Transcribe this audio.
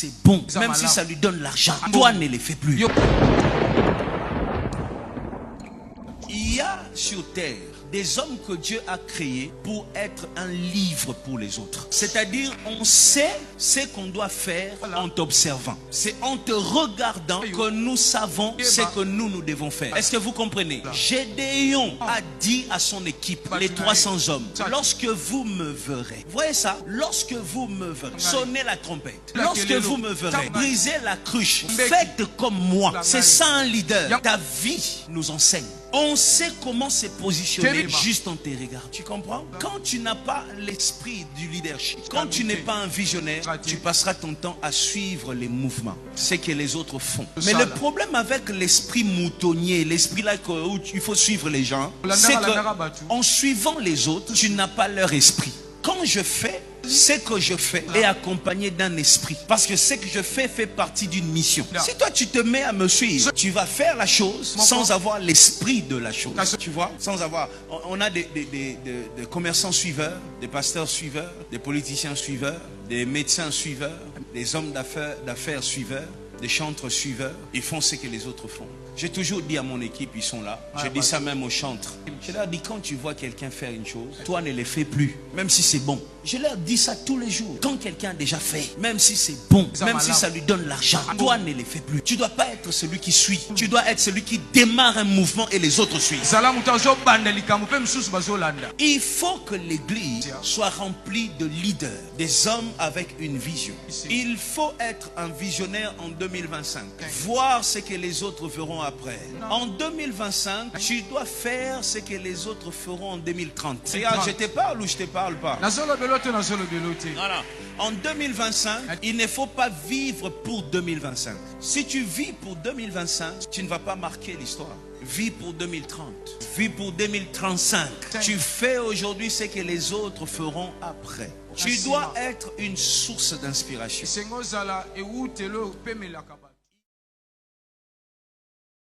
C'est bon, même si ça lui donne l'argent. Toi, ne les fais plus. Il y a sur terre des hommes que Dieu a créés pour être un livre pour les autres. C'est-à-dire, on sait ce qu'on doit faire en t'observant. C'est en te regardant que nous savons ce que nous devons faire. Est-ce que vous comprenez? Gédéon a dit à son équipe, les 300 hommes, lorsque vous me verrez, voyez ça, lorsque vous me verrez, sonnez la trompette. Lorsque vous me verrez, brisez la cruche, faites comme moi. C'est ça un leader. Ta vie nous enseigne. On sait comment se positionner juste en te regardant. Tu comprends? Quand tu n'as pas l'esprit du leadership, quand tu n'es pas un visionnaire, tu passeras ton temps à suivre les mouvements, ce que les autres font. Mais le problème avec l'esprit moutonnier, l'esprit là où il faut suivre les gens, c'est que en suivant les autres, tu n'as pas leur esprit. Quand je fais, ce que je fais est accompagné d'un esprit. Parce que ce que je fais fait partie d'une mission. Si toi tu te mets à me suivre, tu vas faire la chose sans avoir l'esprit de la chose. Tu vois? Sans avoir... On a des commerçants suiveurs, des pasteurs suiveurs, des politiciens suiveurs, des médecins suiveurs, des hommes d'affaires suiveurs, des chantres suiveurs. Ils font ce que les autres font. J'ai toujours dit à mon équipe, ils sont là. Je dis ça même aux chantres. Je leur dis, quand tu vois quelqu'un faire une chose, toi ne les fais plus, même si c'est bon. Je leur dis ça tous les jours. Quand quelqu'un a déjà fait, même si c'est bon, même si ça lui donne l'argent, toi ne les fais plus. Tu ne dois pas être celui qui suit. Tu dois être celui qui démarre un mouvement et les autres suivent. Il faut que l'église soit remplie de leaders, des hommes avec une vision. Il faut être un visionnaire en 2025. Voir ce que les autres feront après. En 2025, tu dois faire ce que les autres feront en 2030. Regarde, je te parle ou je te parle pas? Voilà. En 2025, il ne faut pas vivre pour 2025. Si tu vis pour 2025, tu ne vas pas marquer l'histoire. Vis pour 2030. Vis pour 2035. Tu fais aujourd'hui ce que les autres feront après. Tu dois être une source d'inspiration.